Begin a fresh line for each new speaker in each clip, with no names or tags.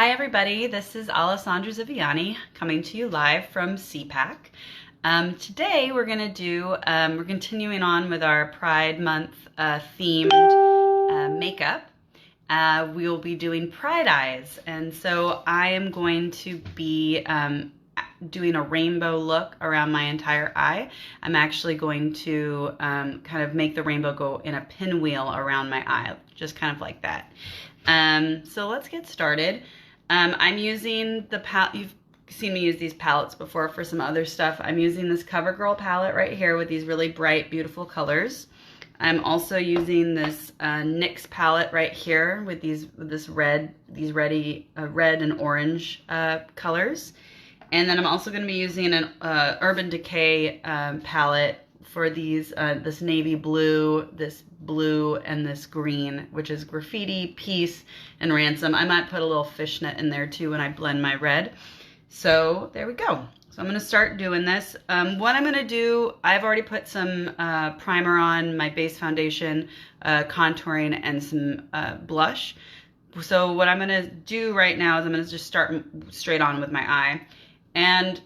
Hi everybody, this is Alessandra Ziviani coming to you live from CPAC. Today we're continuing on with our Pride Month themed makeup. We will be doing Pride Eyes, and so I am going to be doing a rainbow look around my entire eye. I'm actually going to kind of make the rainbow go in a pinwheel around my eye, just kind of like that. So let's get started. I'm using the palette. You've seen me use these palettes before for some other stuff. I'm using this CoverGirl palette right here with these really bright, beautiful colors. I'm also using this NYX palette right here with this red and orange colors. And then I'm also going to be using an Urban Decay palette for these, this navy blue, this blue, and this green, which is Graffiti, Peace, and Ransom. I might put a little fishnet in there too when I blend my red. So there we go. So I'm going to start doing this. What I'm going to do, I've already put some primer on, my base foundation, contouring, and some blush. So what I'm going to do right now is I'm going to just start straight on with my eye. And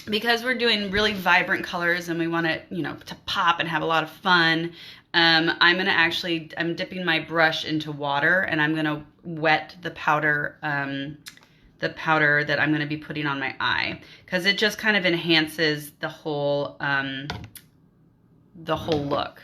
because we're doing really vibrant colors and we want it, to pop and have a lot of fun, I'm dipping my brush into water and I'm gonna wet the powder that I'm gonna be putting on my eye, because it just kind of enhances the whole look.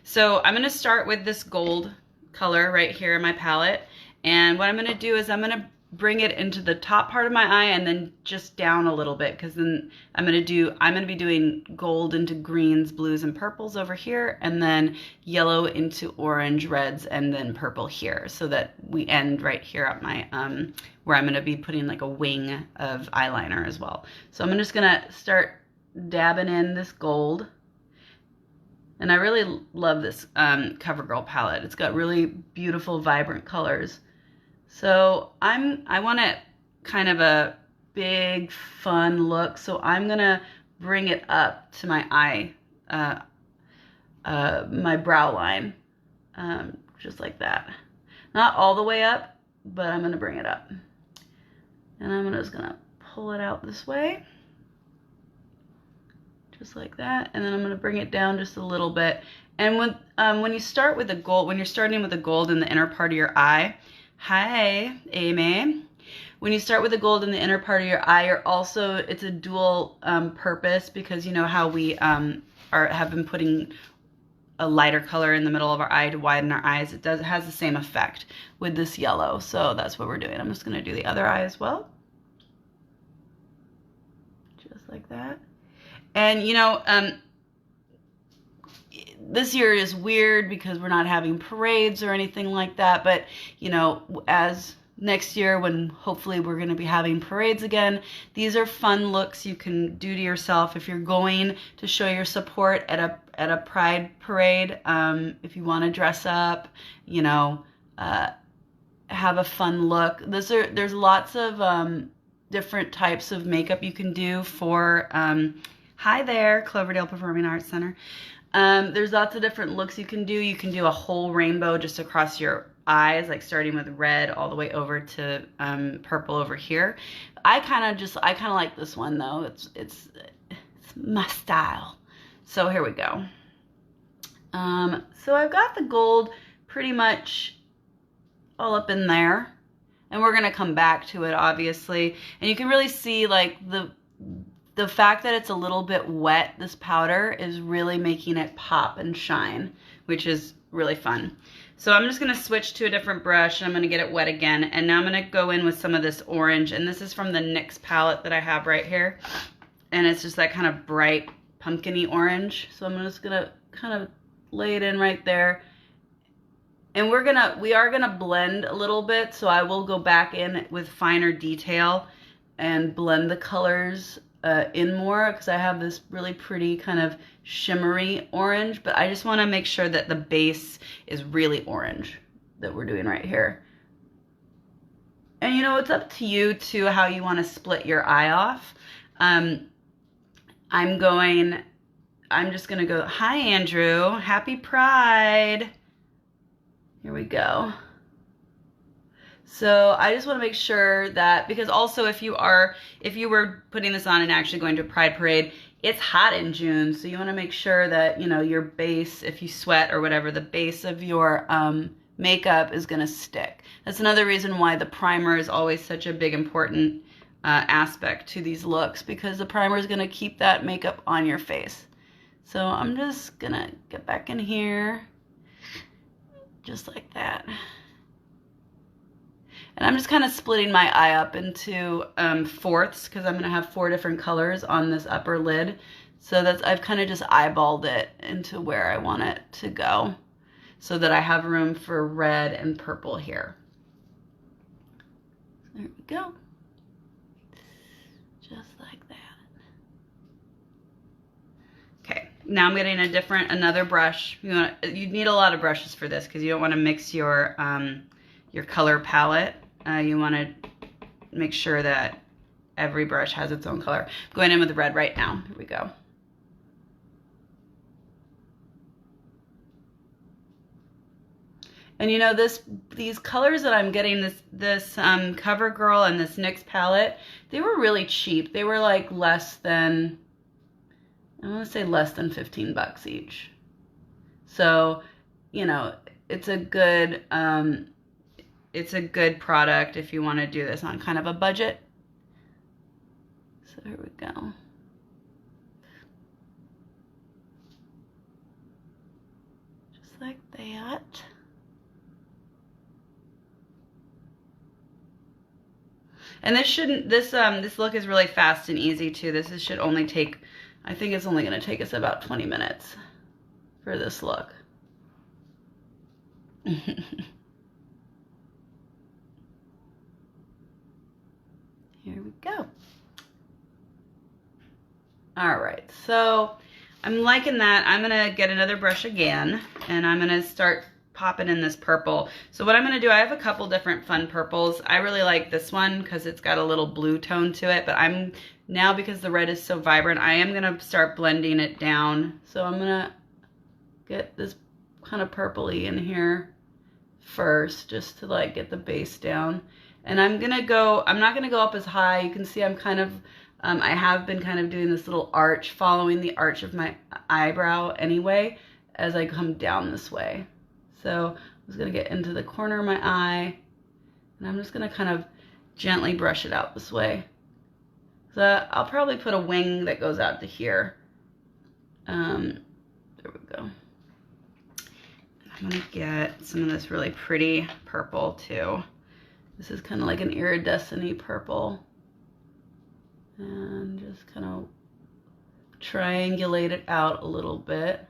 So I'm gonna start with this gold color right here in my palette, and what I'm gonna do is I'm gonna bring it into the top part of my eye and then just down a little bit, because then I'm going to be doing gold into greens, blues, and purples over here, and then yellow into orange, reds, and then purple here, so that we end right here at my where I'm going to be putting like a wing of eyeliner as well. So I'm just going to start dabbing in this gold. And I really love this CoverGirl palette. It's got really beautiful, vibrant colors. So I want it kind of a big, fun look. So I'm gonna bring it up to my eye, my brow line, just like that. Not all the way up, but I'm gonna bring it up. And I'm just gonna pull it out this way, just like that. And then I'm gonna bring it down just a little bit. And when you start with the gold, when you're starting with the gold in the inner part of your eye, hi, Amy. When you start with the gold in the inner part of your eye, it's a dual purpose, because you know how we have been putting a lighter color in the middle of our eye to widen our eyes. It has the same effect with this yellow. So that's what we're doing. I'm just going to do the other eye as well. Just like that. And this year is weird because we're not having parades or anything like that, but as next year, when hopefully we're going to be having parades again, these are fun looks you can do to yourself if you're going to show your support at a pride parade. If you want to dress up, have a fun look. There's lots of different types of makeup you can do for hi there, Cloverdale Performing Arts Center. There's lots of different looks you can do. You can do a whole rainbow just across your eyes, like starting with red all the way over to purple over here. I kind of like this one though. It's my style. So here we go. So I've got the gold pretty much all up in there, and we're gonna come back to it obviously. And you can really see like the fact that it's a little bit wet, this powder, is really making it pop and shine, which is really fun. So I'm just going to switch to a different brush, and I'm going to get it wet again. And now I'm going to go in with some of this orange, and this is from the NYX palette that I have right here. And it's just that kind of bright pumpkin-y orange. So I'm just going to kind of lay it in right there. And we are going to blend a little bit, so I will go back in with finer detail and blend the colors in more, because I have this really pretty kind of shimmery orange, but I just want to make sure that the base is really orange that we're doing right here. And it's up to you too how you want to split your eye off. I'm just gonna go, hi Andrew, happy Pride. Here we go. So I just want to make sure that, because also if you were putting this on and actually going to a Pride Parade, it's hot in June. So you want to make sure that, you know, your base, if you sweat or whatever, the base of your makeup is going to stick. That's another reason why the primer is always such a big important aspect to these looks, because the primer is going to keep that makeup on your face. So I'm just going to get back in here just like that. And I'm just kind of splitting my eye up into fourths, because I'm going to have 4 different colors on this upper lid. So I've kind of just eyeballed it into where I want it to go, so that I have room for red and purple here. There we go. Just like that. Okay, now I'm getting another brush. You need a lot of brushes for this, because you don't want to mix your color palette. You want to make sure that every brush has its own color. I'm going in with the red right now. Here we go. And you know, these colors that I'm getting, this CoverGirl and this NYX palette, they were really cheap. They were like less than, I want to say less than 15 bucks each. So, you know, it's a good product if you want to do this on kind of a budget. So here we go. Just like that. And this look is really fast and easy too. This should only take, I think it's only going to take us about 20 minutes for this look. Here we go. All right, so I'm liking that. I'm gonna get another brush again, and I'm gonna start popping in this purple. So what I'm gonna do, I have a couple different fun purples. I really like this one because it's got a little blue tone to it, but now because the red is so vibrant, I am gonna start blending it down. So I'm gonna get this kind of purpley in here first, just to like get the base down. And I'm not gonna go up as high. You can see I'm kind of, I have been kind of doing this little arch, following the arch of my eyebrow anyway, as I come down this way. So I'm just gonna get into the corner of my eye, and I'm just gonna kind of gently brush it out this way. So I'll probably put a wing that goes out to here. There we go. I'm gonna get some of this really pretty purple too. This is kind of like an iridescent-y purple. And just kind of triangulate it out a little bit.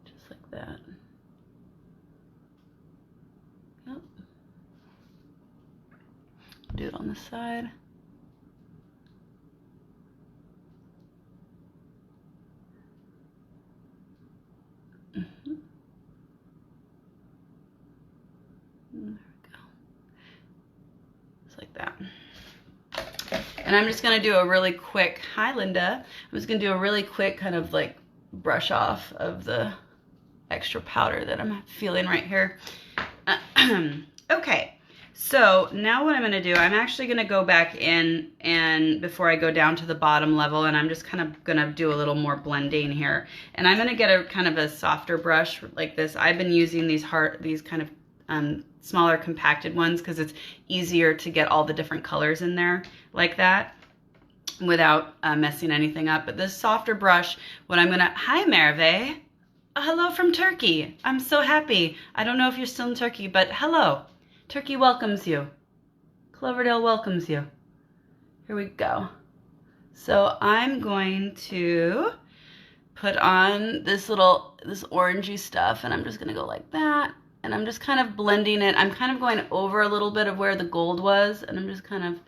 Just like that. Yep. Do it on the side. Like that. And I'm just gonna do a really quick, hi Linda, I'm just gonna do a really quick kind of like brush off of the extra powder that I'm feeling right here. Okay, so now what I'm gonna do, I'm actually gonna go back in, and before I go down to the bottom level, and I'm just kind of gonna do a little more blending here. And I'm gonna get a kind of a softer brush like this. I've been using these kind of smaller compacted ones because it's easier to get all the different colors in there like that without messing anything up. But this softer brush, hi Merve, hello from Turkey. I'm so happy. I don't know if you're still in Turkey, but hello. Turkey welcomes you. Cloverdale welcomes you. Here we go. So I'm going to put on this orangey stuff, and I'm just gonna go like that. And I'm just kind of blending it. I'm kind of going over a little bit of where the gold was, and I'm just kind of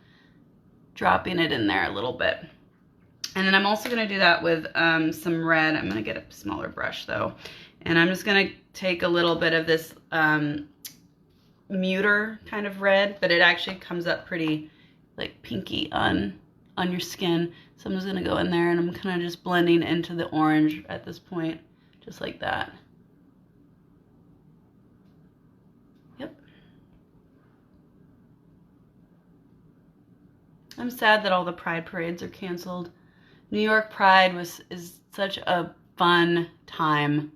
dropping it in there a little bit. And then I'm also going to do that with some red. I'm going to get a smaller brush though. And I'm just going to take a little bit of this muter kind of red, but it actually comes up pretty like pinky on your skin. So I'm just going to go in there, and I'm kind of just blending into the orange at this point, just like that. I'm sad that all the Pride parades are canceled. New York Pride is such a fun time.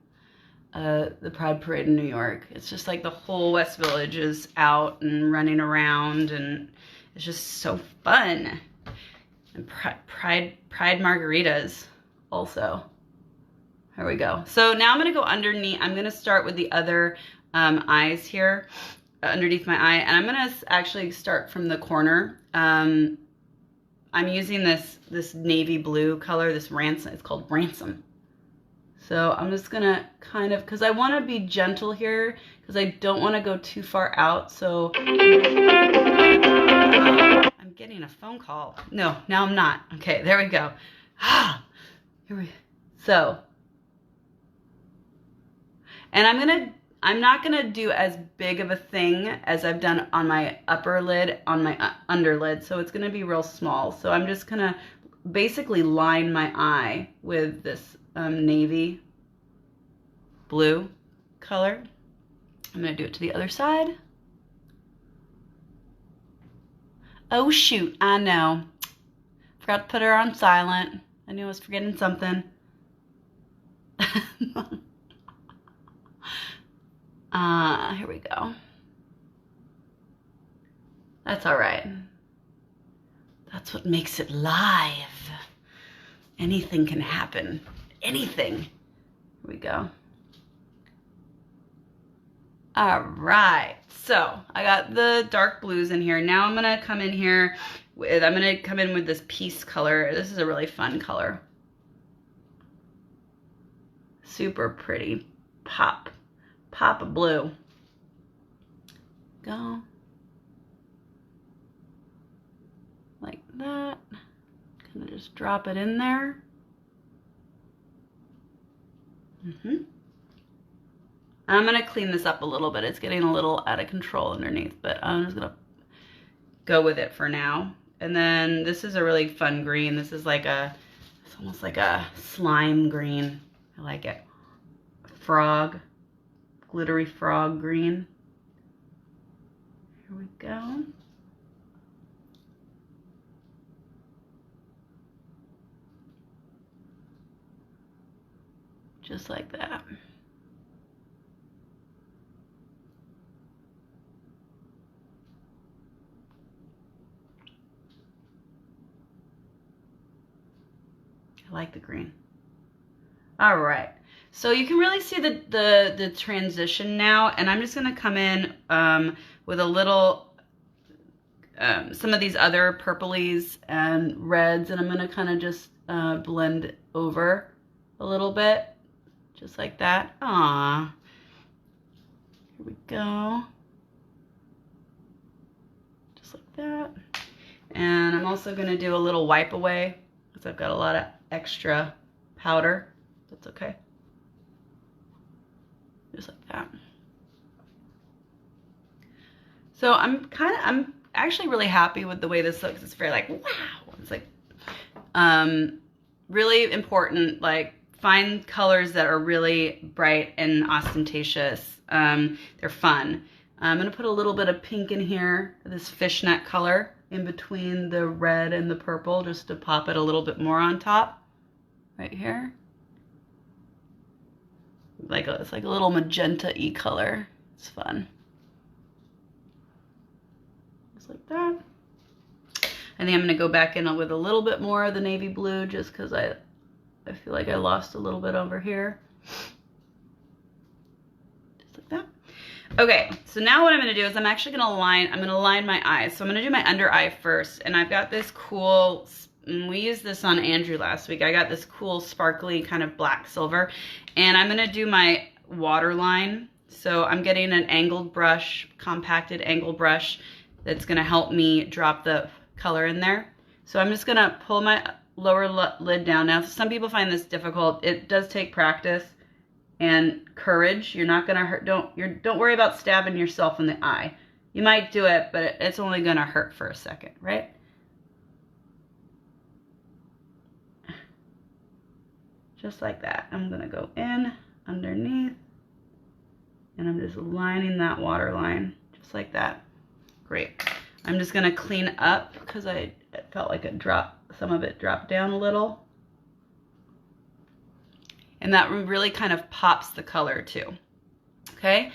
The Pride Parade in New York. It's just like the whole West Village is out and running around, and it's just so fun. And Pride margaritas also. Here we go. So now I'm going to go underneath. I'm going to start with the other eyes here underneath my eye, and I'm going to actually start from the corner. I'm using this navy blue color, this ransom. It's called Ransom. So I'm just gonna kind of, because I want to be gentle here, because I don't want to go too far out. So I'm getting a phone call. No, now I'm not. Okay, there we go. Here we. So, and I'm not gonna do as big of a thing as I've done on my upper lid, on my underlid. So it's gonna be real small. So I'm just gonna basically line my eye with this navy blue color. I'm gonna do it to the other side. Oh shoot, I know. Forgot to put her on silent. I knew I was forgetting something. Here we go. That's all right. That's what makes it live. Anything can happen. Anything. Here we go. All right. So I got the dark blues in here. Now I'm gonna come in here with, this peace color. This is a really fun color. Super pretty. Pop of blue. Go. Like that. Gonna just drop it in there. I'm gonna clean this up a little bit. It's getting a little out of control underneath, but I'm just gonna go with it for now. And then this is a really fun green. This is like it's almost like a slime green. I like it. Frog, glittery frog green. Here we go. Just like that. I like the green. All right. So you can really see the transition now, and I'm just gonna come in with a little, some of these other purplies and reds, and I'm gonna kind of just blend over a little bit, just like that. Aww. Here we go. Just like that. And I'm also gonna do a little wipe away, because I've got a lot of extra powder. That's okay. Just like that. So I'm actually really happy with the way this looks. It's very like, wow. It's like really important, like find colors that are really bright and ostentatious. They're fun. I'm gonna put a little bit of pink in here, this fishnet color in between the red and the purple, just to pop it a little bit more on top, right here. It's like a little magenta-y color. It's fun. Just like that. I think I'm gonna go back in with a little bit more of the navy blue, just because I feel like I lost a little bit over here. Just like that. Okay, so now what I'm gonna do is I'm actually gonna line my eyes. So I'm gonna do my under eye first, and I've got this cool, we used this on Andrew last week. I got this cool sparkly kind of black silver, and I'm gonna do my waterline. So I'm getting an angled brush, compacted angled brush, that's gonna help me drop the color in there. So I'm just gonna pull my lower lid down. Now, some people find this difficult. It does take practice and courage. You're not gonna hurt. Don't worry about stabbing yourself in the eye. You might do it, but it's only gonna hurt for a second, right? Just like that. I'm gonna go in underneath, and I'm just lining that water line, just like that. Great. I'm just gonna clean up because I felt like some of it dropped down a little. And that really kind of pops the color too. Okay,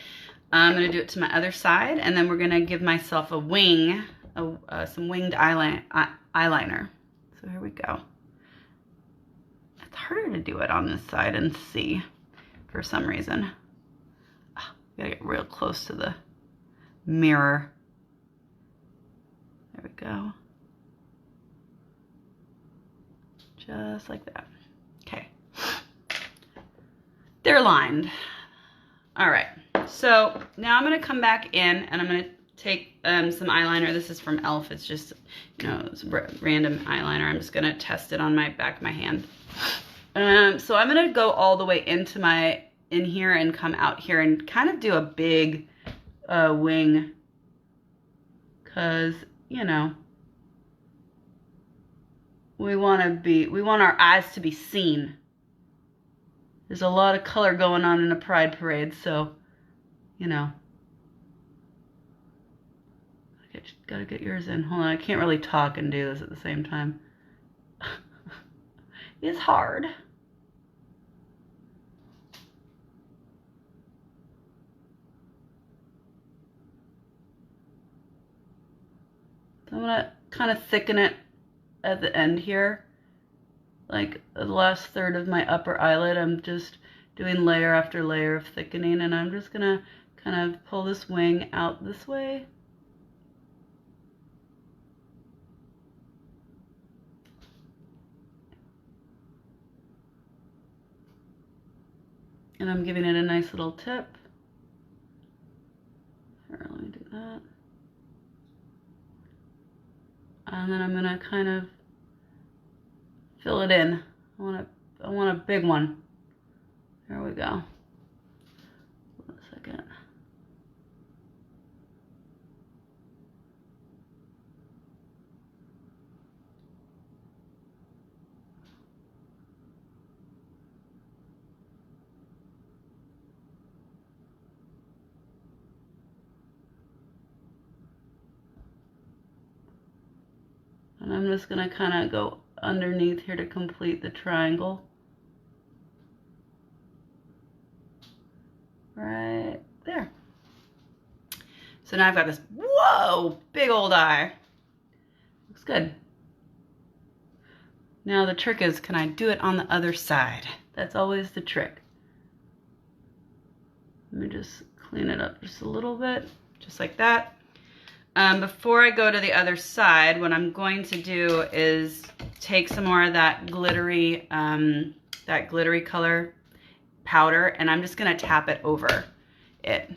I'm gonna do it to my other side, and then we're gonna give myself a wing, some winged eyeliner. So here we go. It's harder to do it on this side and see for some reason. Oh, gotta get real close to the mirror. There we go. Just like that. Okay. They're lined. All right. So now I'm going to come back in and I'm going to take some eyeliner. This is from e.l.f. It's just, you know, it's random eyeliner. I'm just going to test it on my back of my hand. So I'm going to go all the way in here and come out here and kind of do a big wing. Because, you know, we want our eyes to be seen. There's a lot of color going on in a pride parade, so, you know. Gotta get yours in. Hold on, I can't really talk and do this at the same time. It's hard. So I'm gonna kind of thicken it at the end here. Like the last third of my upper eyelid, I'm just doing layer after layer of thickening, and I'm just gonna kind of pull this wing out this way. And I'm giving it a nice little tip. Here, let me do that. And then I'm gonna kind of fill it in. I want a big one. There we go. Hold on a second. And I'm just gonna kind of go underneath here to complete the triangle. Right there. So now I've got this, whoa, big old eye. Looks good. Now the trick is, can I do it on the other side? That's always the trick. Let me just clean it up just a little bit, just like that. Before I go to the other side, what I'm going to do is take some more of that glittery color powder, and I'm just gonna tap it over it.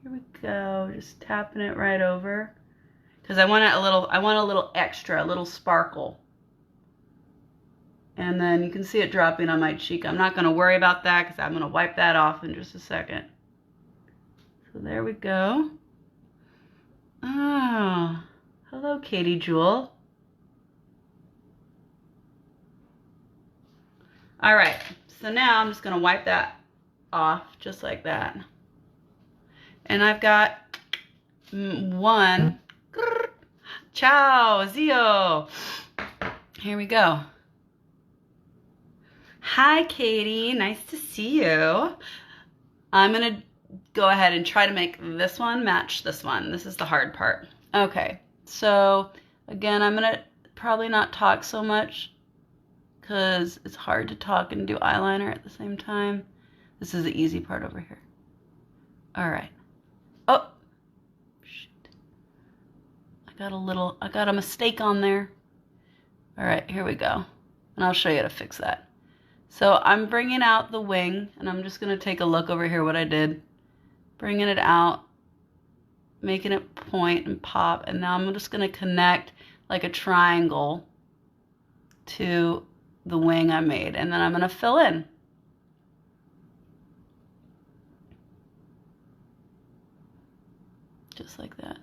Here we go, just tapping it right over, because I want a little extra, a little sparkle. And then you can see it dropping on my cheek. I'm not gonna worry about that because I'm gonna wipe that off in just a second. So there we go. Oh, hello, Katie Jewel. All right, so now I'm just gonna wipe that off just like that. And I've got one, ciao, Zio. Here we go. Hi, Katie, nice to see you. I'm gonna go ahead and try to make this one match this one. This is the hard part. Okay, so again, I'm gonna probably not talk so much because it's hard to talk and do eyeliner at the same time. This is the easy part over here. All right. Oh, shoot. I got a mistake on there. All right, here we go. And I'll show you how to fix that. So I'm bringing out the wing, and I'm just gonna take a look over here what I did. Bringing it out, making it point and pop, and now I'm just gonna connect like a triangle to the wing I made, and then I'm gonna fill in. Just like that.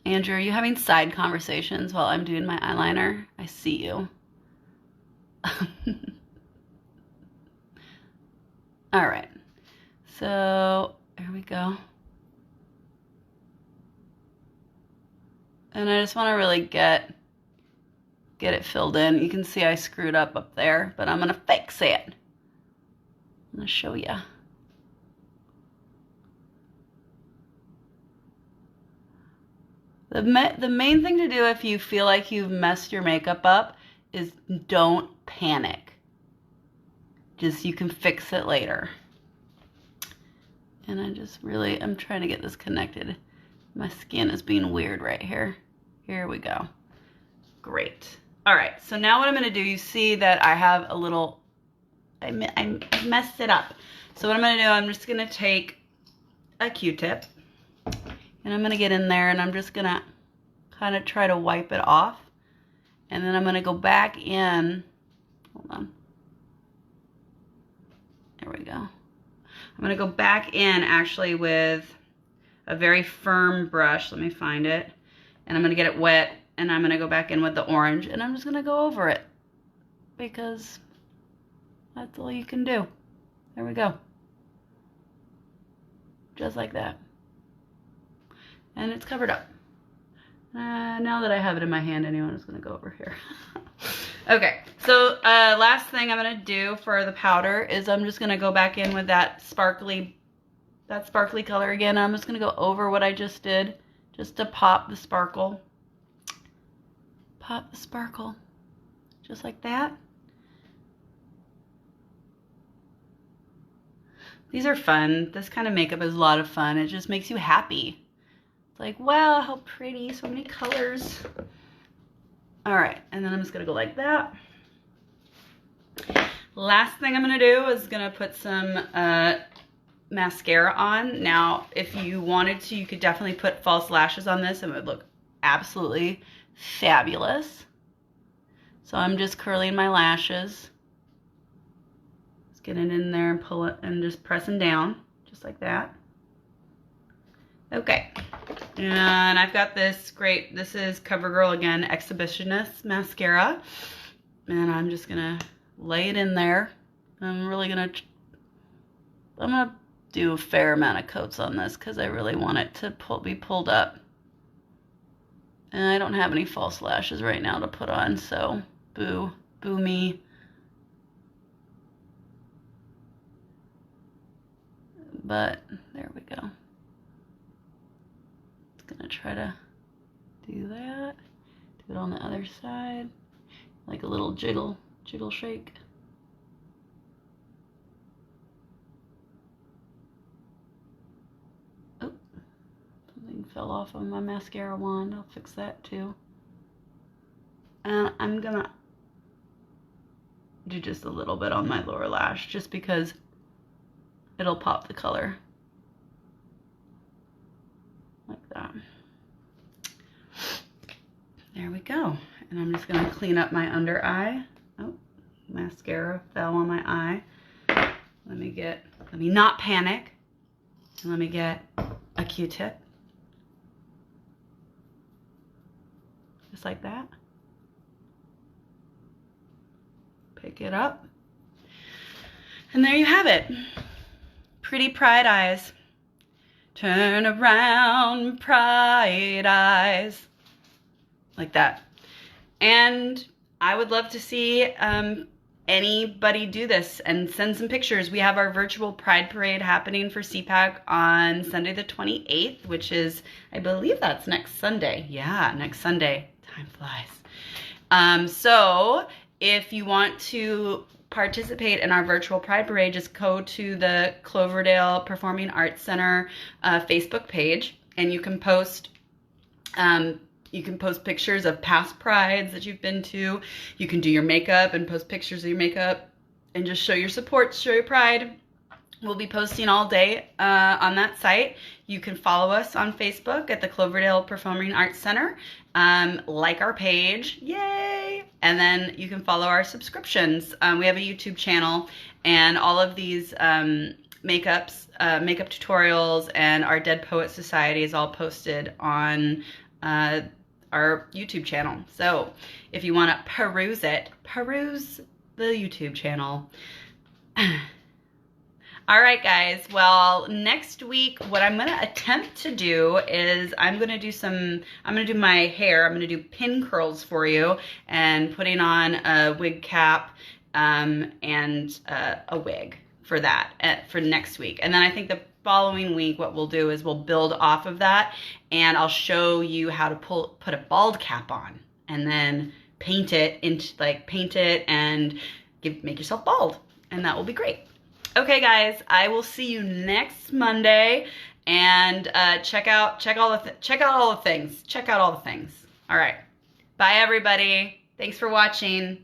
Andrew, are you having side conversations while I'm doing my eyeliner? I see you. All right. So there we go. And I just want to really get it filled in. You can see I screwed up there, but I'm going to fix it. I'm going to show you. The main thing to do if you feel like you've messed your makeup up is don't panic. Just, you can fix it later. And I'm trying to get this connected. My skin is being weird right here. Here we go. Great. All right, so now what I'm gonna do, you see that I have a little, I messed it up. So what I'm gonna do, I'm just gonna take a Q-tip and I'm gonna get in there and I'm just gonna kind of try to wipe it off. And then I'm gonna go back in, hold on. There we go. I'm gonna go back in actually with a very firm brush. Let me find it. And I'm gonna get it wet and I'm gonna go back in with the orange and I'm just gonna go over it because that's all you can do. There we go. Just like that. And it's covered up. Now that I have it in my hand anyway, I'm just gonna go over here. Okay, so last thing I'm gonna do for the powder is I'm just gonna go back in with that sparkly color again. I'm just gonna go over what I just did, just to pop the sparkle. Pop the sparkle, just like that. These are fun. This kind of makeup is a lot of fun. It just makes you happy. It's like, wow, how pretty, so many colors. All right, and then I'm just gonna go like that. Last thing I'm gonna do is gonna put some mascara on. Now, if you wanted to, you could definitely put false lashes on this and it would look absolutely fabulous. So I'm just curling my lashes. Just getting in there and pull it and just pressing down, just like that. Okay, and I've got this this is CoverGirl again, Exhibitionist mascara. And I'm just gonna lay it in there. I'm gonna do a fair amount of coats on this because I really want it to be pulled up. And I don't have any false lashes right now to put on, so boo me. But there we go. Just gonna try to do that. Do it on the other side, like a little jiggle shake. Oh, something fell off of my mascara wand. I'll fix that too. And I'm gonna do just a little bit on my lower lash just because it'll pop the color. Like that. There we go. And I'm just gonna clean up my under eye. Oh, mascara fell on my eye. Let me not panic. And let me get a Q-tip. Just like that. Pick it up. And there you have it. Pretty pride eyes. Turn around, pride eyes. Like that. And I would love to see anybody do this and send some pictures. We have our virtual Pride Parade happening for CPAC on Sunday the 28th, which is, I believe that's next Sunday. Yeah, next Sunday. Time flies. So if you want to participate in our virtual Pride Parade, just go to the Cloverdale Performing Arts Center Facebook page, and you can post pictures of past prides that you've been to. You can do your makeup and post pictures of your makeup and just show your support, show your pride. We'll be posting all day on that site. You can follow us on Facebook at the Cloverdale Performing Arts Center. Like our page, yay! And then you can follow our subscriptions. We have a YouTube channel, and all of these makeup tutorials and our Dead Poet Society is all posted on our YouTube channel. So if you want to peruse the YouTube channel. All right, guys. Well, next week, what I'm going to attempt to do is I'm going to do my hair. I'm going to do pin curls for you and putting on a wig cap and a wig for that for next week. And then I think the following week, what we'll do is we'll build off of that and I'll show you how to put a bald cap on and then paint it and make yourself bald. And that will be great. Okay, guys, I will see you next Monday, and check out all the things. All right. Bye, everybody. Thanks for watching.